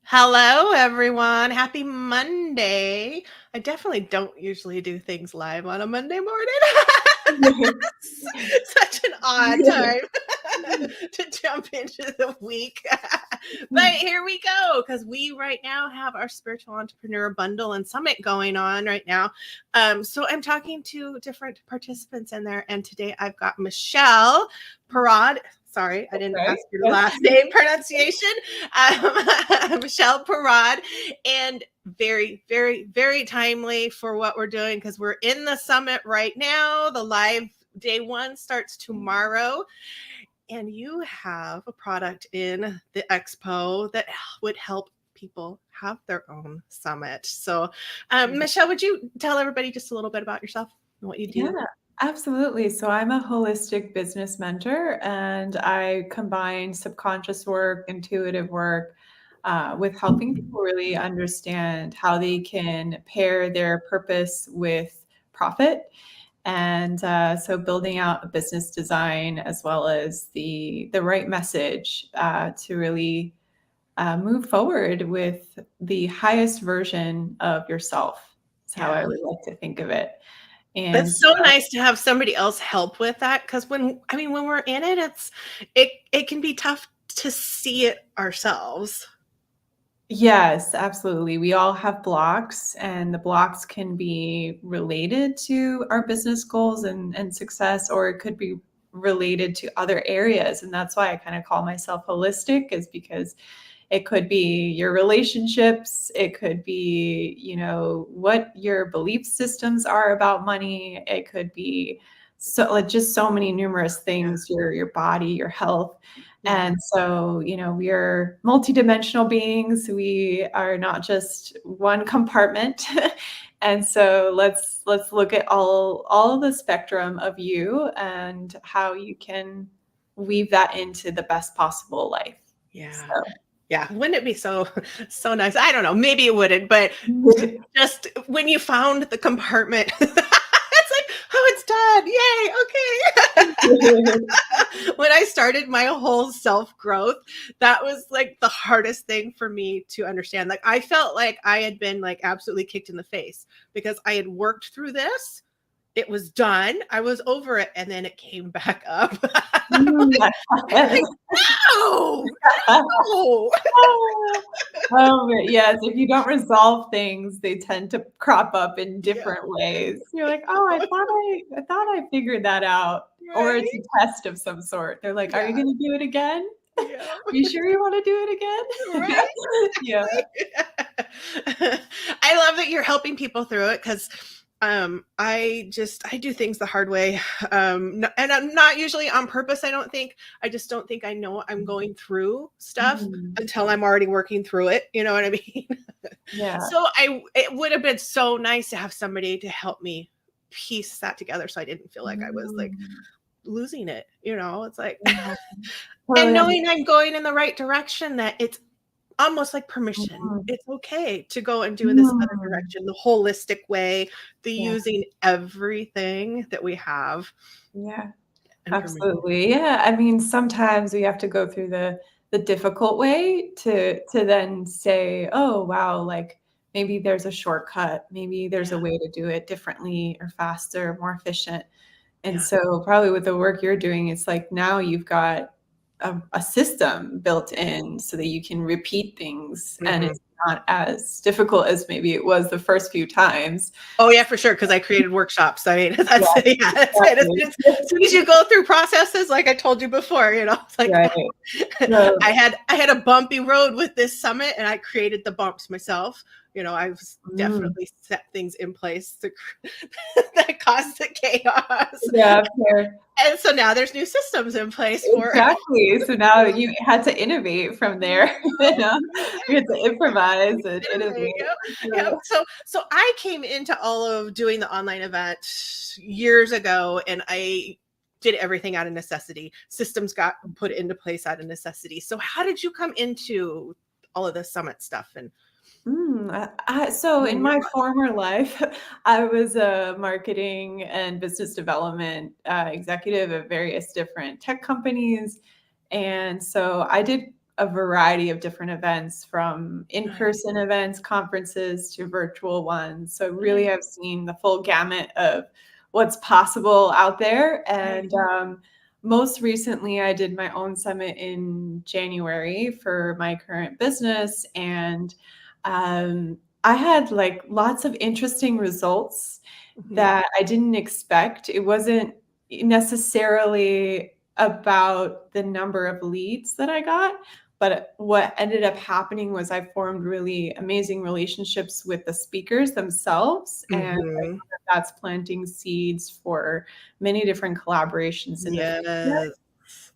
Hello, everyone. Happy Monday. I definitely don't usually do things live on a Monday morning. Such an odd time to jump into the week. But here we go, because we right now have our Spiritual Entrepreneur Bundle and Summit going on right now. So I'm talking to different participants in there. And today I've got Michele Parad. Sorry, I didn't ask your last name pronunciation. Michele Parad, and very, very, very timely for what we're doing because we're in the summit right now. The live day one starts tomorrow, and you have a product in the expo that would help people have their own summit. So, Michele, would you tell everybody just a little bit about yourself and what you do? Yeah, absolutely. So I'm a holistic business mentor, and I combine subconscious work, intuitive work, with helping people really understand how they can pair their purpose with profit. And so building out a business design as well as the right message to really move forward with the highest version of yourself. Is how I would like to think of it. And It's so nice to have somebody else help with that, because when we're in it, it can be tough to see it ourselves. yes, absolutely. We all have blocks, and the blocks can be related to our business goals and success, or it could be related to other areas. And that's why I kind of call myself holistic, is because it could be your relationships, it could be, what your belief systems are about money. It could be just so many numerous things, your body, your health. And so, we are multidimensional beings. We are not just one compartment. And so let's look at all of the spectrum of you and how you can weave that into the best possible life. Yeah. So. Yeah. Wouldn't it be so nice? I don't know. Maybe it wouldn't, but just when you found the compartment, it's like, oh, it's done. Yay. Okay. When I started my whole self-growth, that was like the hardest thing for me to understand. Like, I felt like I had been like absolutely kicked in the face because I had worked through this. It was done. I was over it, and then it came back up. Like, no. Yes. If you don't resolve things, they tend to crop up in different ways. You're like, oh, I thought I figured that out. Right? Or it's a test of some sort. They're like, are you going to do it again? Yeah. Are you sure you want to do it again? Right? Yeah. I love that you're helping people through it, because I do things the hard way. And I'm not usually on purpose. I just don't think I know I'm going through stuff until I'm already working through it. You know what I mean? Yeah. So it would have been so nice to have somebody to help me piece that together, so I didn't feel like I was like losing it. It's like, and knowing I'm going in the right direction, that it's almost like permission. It's okay to go and do this other direction, the holistic way, the using everything that we have. Yeah, absolutely. Yeah. I mean, sometimes we have to go through the difficult way to then say, oh, wow, like maybe there's a shortcut. Maybe there's a way to do it differently or faster, more efficient. And so probably with the work you're doing, it's like now you've got a system built in so that you can repeat things, and it's not as difficult as maybe it was the first few times. Oh yeah, for sure. Because I created workshops. I mean, that's it. As soon as you go through processes, like I told you before, it's like I had a bumpy road with this summit, and I created the bumps myself. I was definitely set things in place that caused the chaos. Yeah, fair. And so now there's new systems in place for exactly. So now you had to innovate from there. You had to improvise and innovate. Yep. So I came into all of doing the online event years ago, and I did everything out of necessity. Systems got put into place out of necessity. So how did you come into all of the summit stuff? And so in my former life, I was a marketing and business development executive at various different tech companies. And so I did a variety of different events, from in-person events, conferences, to virtual ones. So really have seen the full gamut of what's possible out there. And most recently, I did my own summit in January for my current business. And I had like lots of interesting results that I didn't expect. It wasn't necessarily about the number of leads that I got, but what ended up happening was I formed really amazing relationships with the speakers themselves. And I think that's planting seeds for many different collaborations in the future.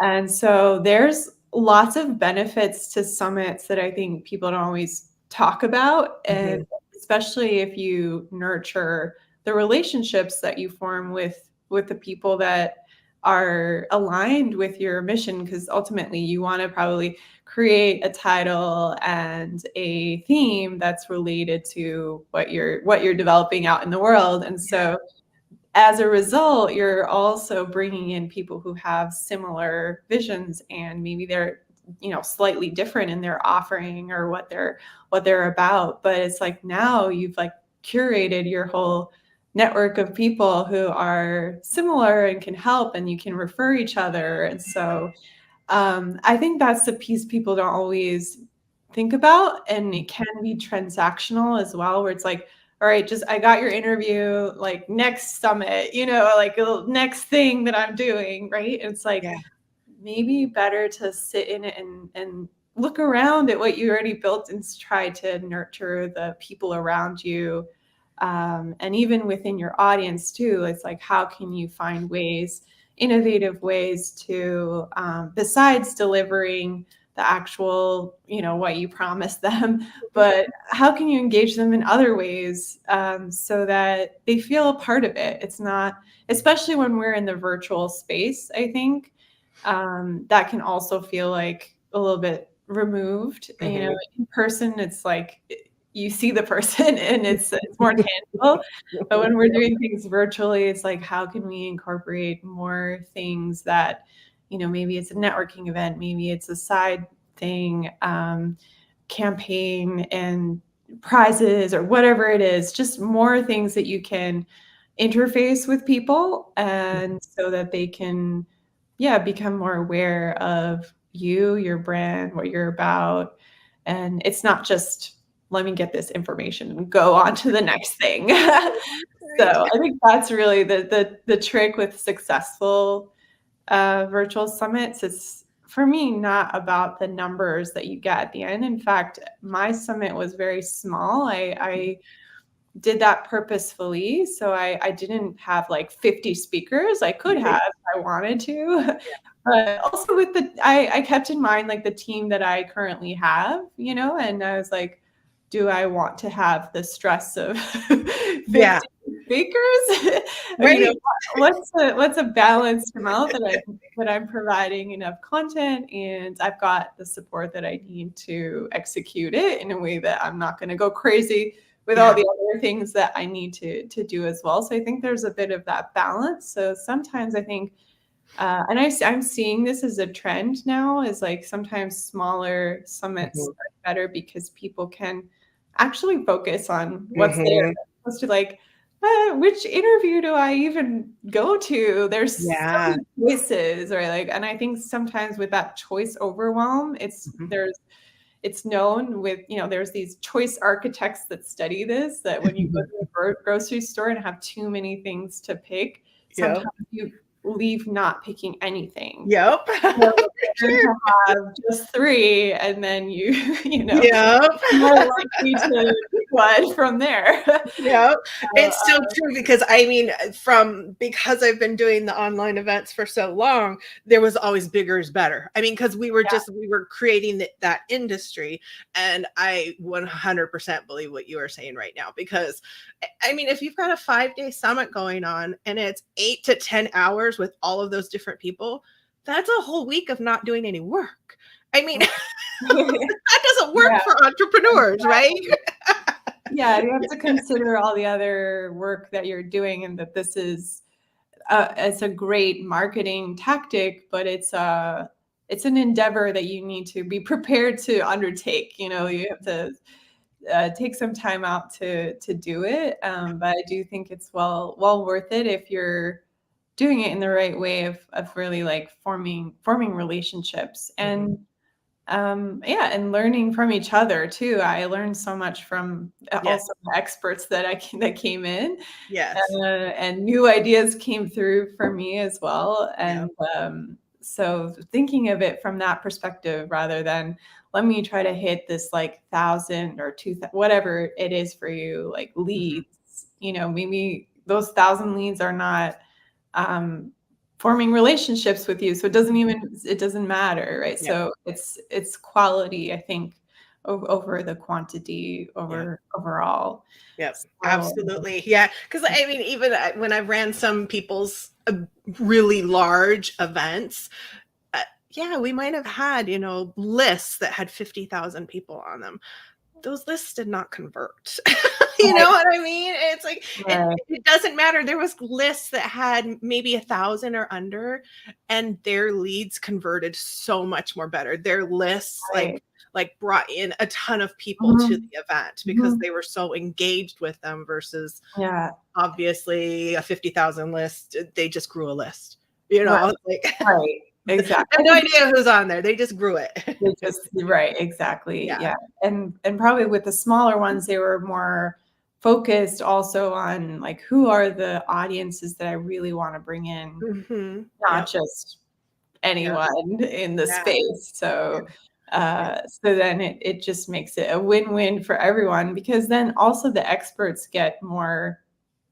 And so there's lots of benefits to summits that I think people don't always talk about. And especially if you nurture the relationships that you form with the people that are aligned with your mission, because ultimately you want to probably create a title and a theme that's related to what you're developing out in the world. And so as a result, you're also bringing in people who have similar visions, and maybe they're, slightly different in their offering or what they're about. But it's like now you've like curated your whole network of people who are similar and can help, and you can refer each other. And so I think that's the piece people don't always think about. And it can be transactional as well, where it's like, all right, just I got your interview, like next summit, like a next thing that I'm doing, right? And it's like maybe better to sit in it and look around at what you already built and try to nurture the people around you. And even within your audience too, it's like, how can you find innovative ways to, besides delivering the actual, what you promised them, but how can you engage them in other ways, so that they feel a part of it? It's not, especially when we're in the virtual space, I think, that can also feel like a little bit removed. In person, it's like you see the person and it's more tangible. But when we're doing things virtually, it's like, how can we incorporate more things that, maybe it's a networking event, maybe it's a side thing, campaign and prizes or whatever it is, just more things that you can interface with people, and so that they can, become more aware of you, your brand, what you're about. And it's not just, let me get this information and go on to the next thing. So I think that's really the trick with successful virtual summits. It's, for me, not about the numbers that you get at the end. In fact, my summit was very small. I did that purposefully. So I didn't have like 50 speakers. I could have if I wanted to. But also with I kept in mind like the team that I currently have, and I was like, do I want to have the stress of 50 speakers? Or, what's a balanced amount that I'm providing enough content, and I've got the support that I need to execute it in a way that I'm not going to go crazy with all the other things that I need to do as well. So I think there's a bit of that balance. So sometimes I think, and I'm seeing this as a trend now, is like sometimes smaller summits are better because people can actually focus on what's there, as opposed to like, which interview do I even go to? There's so many choices, or like, and I think sometimes with that choice overwhelm, it's known with, there's these choice architects that study this, that when you go to a grocery store and have too many things to pick, sometimes you leave not picking anything. Yep. So to have just 3, and then more likely to pick one from there. Yeah, it's so true, because I mean, because I've been doing the online events for so long, there was always bigger is better. I mean, because we were creating that industry, and I 100% believe what you are saying right now. Because I mean, if you've got a 5-day summit going on and it's 8 to 10 hours with all of those different people, that's a whole week of not doing any work. I mean, that doesn't work for entrepreneurs, right? Yeah, you have to consider all the other work that you're doing, and that this is it's a great marketing tactic, but it's it's an endeavor that you need to be prepared to undertake. You know, you have to take some time out to do it. But I do think it's well worth it if you're doing it in the right way of really like forming relationships and yeah, and learning from each other too. I learned so much from Yes. also the experts that came in, Yes. and new ideas came through for me as well. Yep. And so thinking of it from that perspective rather than let me try to hit this like 1,000 or 2,000, whatever it is for you, like leads, you know, maybe those 1,000 leads are not forming relationships with you. So it doesn't matter, right? Yep. So it's quality, I think, over the quantity Yep. overall. Yep. So, Absolutely. Yeah. Because I mean, even when I ran some people's really large events, yeah, we might have had, lists that had 50,000 people on them. Those lists did not convert. You know right, what I mean? It's like right, it doesn't matter. There was lists that had maybe 1,000 or under, and their leads converted so much more better. Their lists right. like brought in a ton of people to Mhm, the event because mhm. they were so engaged with them versus Yeah, obviously a 50,000 list. They just grew a list. right, Like right, I exactly. have no idea who's on there. They just grew it. They just right, exactly, Yeah. yeah, and probably with the smaller ones, they were more focused also on, like, who are the audiences that I really wanna bring in, not Yep. just Yep. anyone in the Yeah. space. Yeah. So, Yeah. so then it just makes it a win-win for everyone because then also the experts get more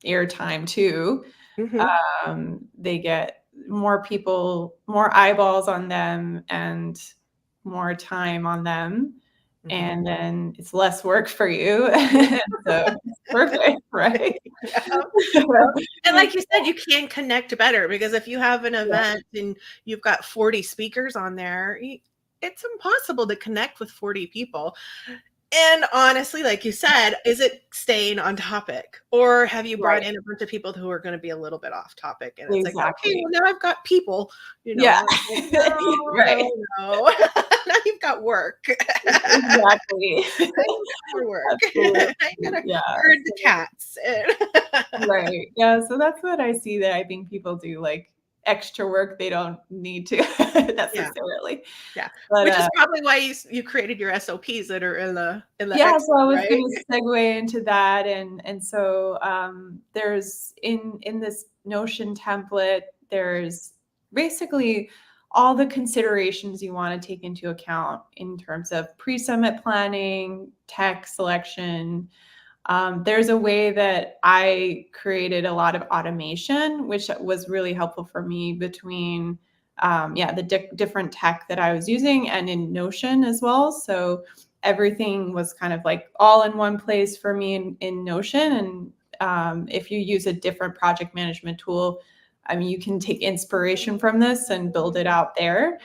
airtime too. Mhm. They get more people, more eyeballs on them, and more time on them. Mhm. And then it's less work for you. Yeah. So it's perfect, right? Yep. Yep. And like you said, you can connect better because if you have an Yeah, event and you've got 40 speakers on there, it's impossible to connect with 40 people. And honestly, like you said, is it staying on topic? Or have you brought right. in a bunch of people who are going to be a little bit off topic? And it's like, okay, Exactly. well, now I've got people, Yeah. It's like, no, Right. no, no. Now you've got work. Exactly. More work. I Absolutely. gotta Yeah. herd the cats. Right. Yeah. So that's what I see that I think people do like extra work they don't need to Yeah, necessarily. yeah. But Which is probably why you created your SOPs that are in the yeah, exit, so I was right? gonna segue into that and so there's in this Notion template, there's basically all the considerations you want to take into account in terms of pre-summit planning, tech selection. There's a way that I created a lot of automation, which was really helpful for me between, yeah, the different tech that I was using and in Notion as well. So everything was kind of like all in one place for me in Notion. And if you use a different project management tool, I mean, you can take inspiration from this and build it out there.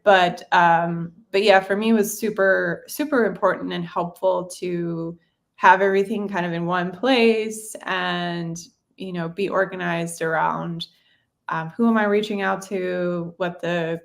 But yeah, for me it was super important and helpful to have everything kind of in one place and be organized around who am I reaching out to, what the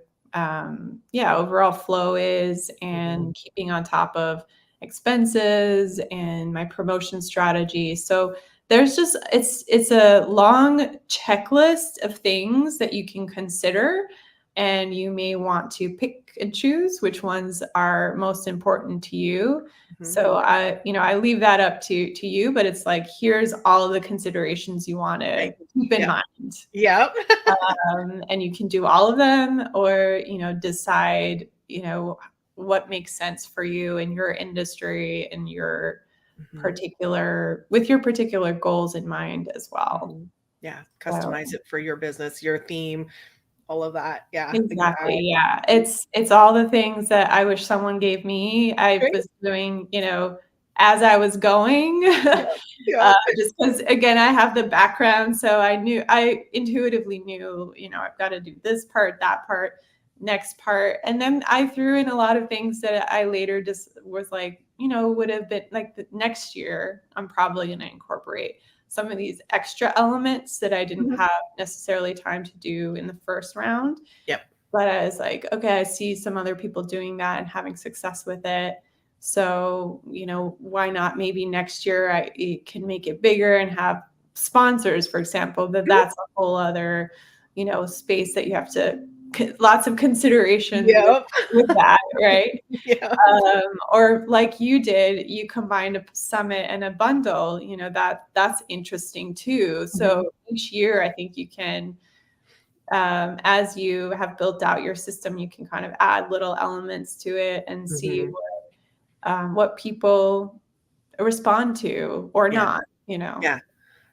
yeah, overall flow is, Mhm. and keeping on top of expenses and my promotion strategy. So there's just it's a long checklist of things that you can consider, and you may want to pick and choose which ones are most important to you. Mhm. So I leave that up to you, but it's like here's all of the considerations you want Right. to keep in Yep. mind. Yep. And you can do all of them or decide what makes sense for you in your industry and your Mhm. particular goals in mind as well. Mhm. Yeah, So customize it for your business, your theme, all of that. Yeah, exactly, exactly. yeah, it's all the things that I wish someone gave me. I Great. was doing as I was going. Yep. Yep. Just because again I have the background, so I intuitively knew I've got to do this part, that part, next part, and then I threw in a lot of things that I later just was like would have been like the next year I'm probably going to incorporate some of these extra elements that I didn't Mhm. have necessarily time to do in the first round. Yep. but I was like, okay, I see some other people doing that and having success with it. So, why not maybe next year I can make it bigger and have sponsors, for example, that's a whole other, space that you have to, lots of considerations Yep. with that, right? Yeah. Or like you did, you combined a summit and a bundle, that's interesting too. So each year, I think you can, as you have built out your system, you can kind of add little elements to it and see what people respond to or Yeah. not, Yeah.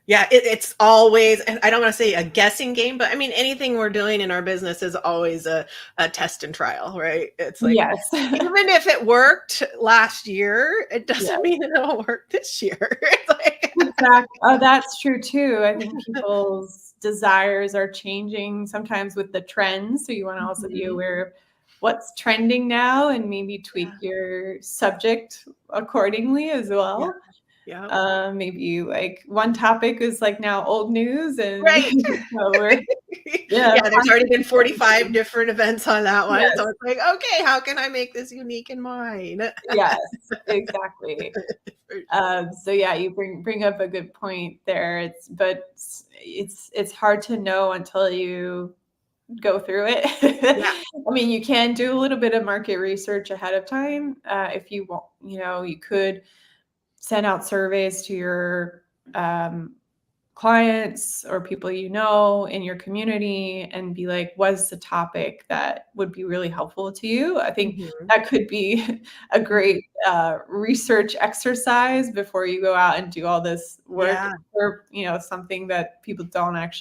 Yeah, it's always, and I don't want to say a guessing game, but I mean, anything we're doing in our business is always a test and trial, right? It's like, Yes. even if it worked last year, it Yeah, doesn't mean it'll work this year. It's like, exactly. Oh, that's true too. I think people's desires are changing sometimes with the trends. So you want to also be Mhm. aware of what's trending now and maybe tweak Yeah, your subject accordingly as yeah, well. yeah. Maybe like one topic is like now old news, and Right. so we're yeah, Yeah, there's already been 45 constantly. different events on that one. Yes, So it's like, okay, how can I make this unique in mine? yes, exactly. For sure. So yeah, you bring up a good point there. It's hard to know until you go through it. Yeah. I mean, you can do a little bit of market research ahead of time. If you want, you could send out surveys to your clients or people in your community and be like, what's the topic that would be really helpful to you? I think Mhm. that could be a great research exercise before you go out and do all this work Yeah. for something that people aren't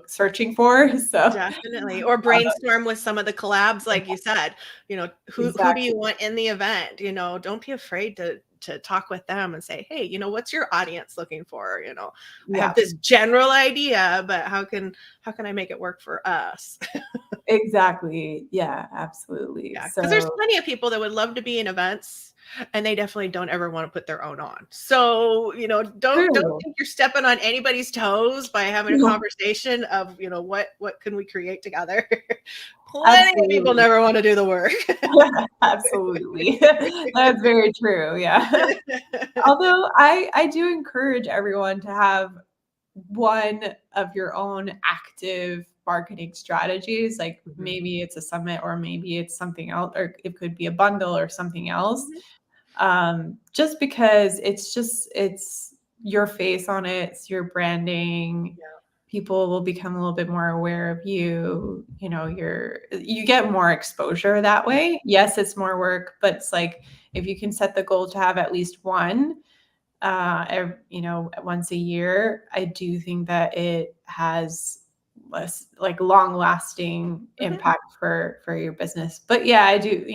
searching for. So Definitely. Or brainstorm with some of the collabs, like you said, who do you exactly. want in the event? Don't be afraid to talk with them and say, hey, what's your audience looking for? I have Yeah, this general idea, but how can I make it work for us? exactly. Yeah, absolutely. Yeah, because there's So plenty of people that would love to be in events, and they definitely don't ever want to put their own on. So, don't true. think you're stepping on anybody's toes by having a conversation of, what can we create together? Plenty of people Absolutely. never want to do the work. Absolutely. That's very true, yeah. Although I do encourage everyone to have one of your own active marketing strategies, like Mhm, maybe it's a summit or maybe it's something else, or it could be a bundle or something else. mhm. Just because it's your face on it, it's your branding. Yeah. People will become a little bit more aware of you. You get more exposure that way. Yes, it's more work, but it's like if you can set the goal to have at least one, once a year, I do think that it has less like long lasting Mhm. impact for your business. But yeah, I do,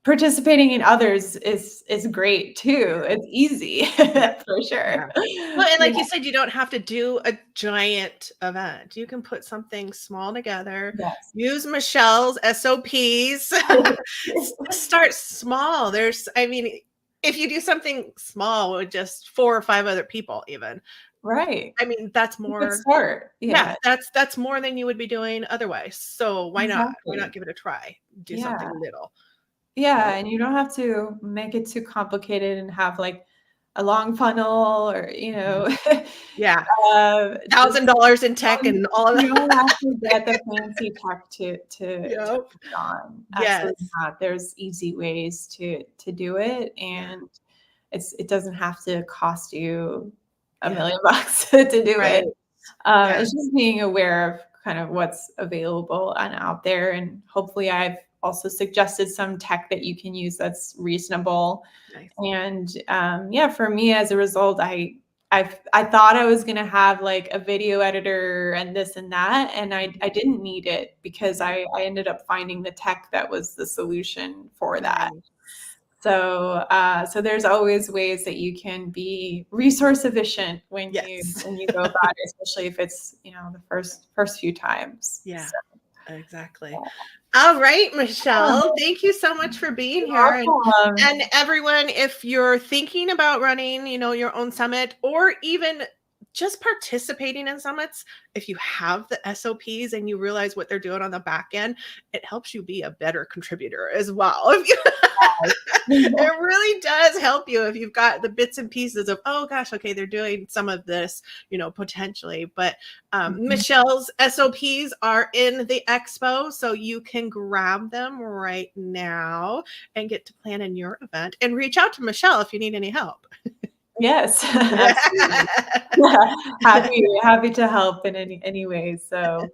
participating in others is great too. Yeah, It's easy yeah, for sure. yeah. Well, and Yeah. like you said, you don't have to do a giant event. You can put something small together, Yes. use Michelle's SOPs. Just start small. I mean, if you do something small with just 4 or 5 other people even, Right. I mean, that's A good more. start. Yeah, Yeah, that's more than you would be doing otherwise. So why not? Why not exactly. give it a try? Do Yeah. something little, Yeah, you and you don't have to make it too complicated and have like a long funnel or, Mhm. Yeah, just $1,000 in tech and all of you that. don't have to get the fancy tech to Yep. put on. Absolutely Yes. not. There's easy ways to do it, Yeah. and it doesn't have to cost you a Yeah. million bucks to do it. Right. Yeah. It's just being aware of kind of what's available and out there, and hopefully I've also suggested some tech that you can use that's reasonable. Nice. And yeah, for me as a result, I thought I was gonna have like a video editor and this and that, and I Mhm. didn't need it because Yeah. I ended up finding the tech that was the solution for that. Nice. So there's always ways that you can be resource efficient Yes. when you go about it, especially if it's the first few times. Yeah, So exactly. All right, Michelle, yeah, thank you so much for being you're here, welcome. and everyone, if you're thinking about running, your own summit or even just participating in summits, if you have the SOPs and you realize what they're doing on the back end, it helps you be a better contributor as well. It really does help you if you've got the bits and pieces of, oh gosh, okay, they're doing some of this, potentially. But Michelle's SOPs are in the expo, so you can grab them right now and get to plan in your event, and reach out to Michelle if you need any help. Yes, absolutely. Happy to help in any way. So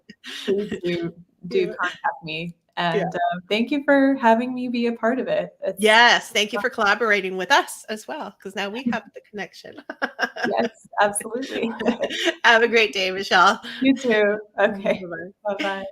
please do Yeah. contact me. Yeah. And thank you for having me be a part of it. It's Yes, thank you for collaborating with us as well, because now we have the connection. yes, absolutely. Have a great day, Michelle. You too. Okay. Bye-bye. Bye-bye.